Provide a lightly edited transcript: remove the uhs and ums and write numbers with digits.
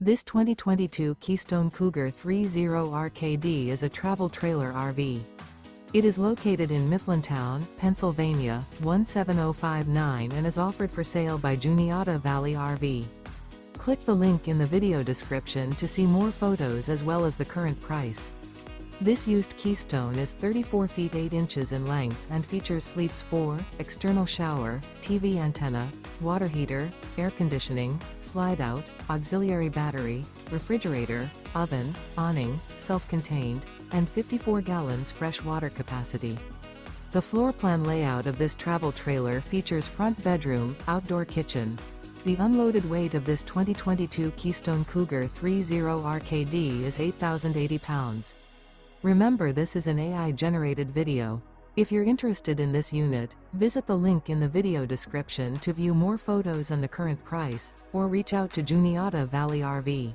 This 2022 Keystone Cougar 30 RKD is a travel trailer RV. It is located in Mifflintown, Pennsylvania, 17059 and is offered for sale by Juniata Valley RV. Click the link in the video description to see more photos as well as the current price. This used Keystone is 34 feet 8 inches in length and features sleeps 4, external shower, TV antenna, water heater, air conditioning, slide-out, auxiliary battery, refrigerator, oven, awning, self-contained, and 54 gallons fresh water capacity. The floor plan layout of this travel trailer features front bedroom, outdoor kitchen. The unloaded weight of this 2022 Keystone Cougar 30 RKD is 8,080 pounds. Remember, this is an AI-generated video. If you're interested in this unit, visit the link in the video description to view more photos and the current price, or reach out to Juniata Valley RV.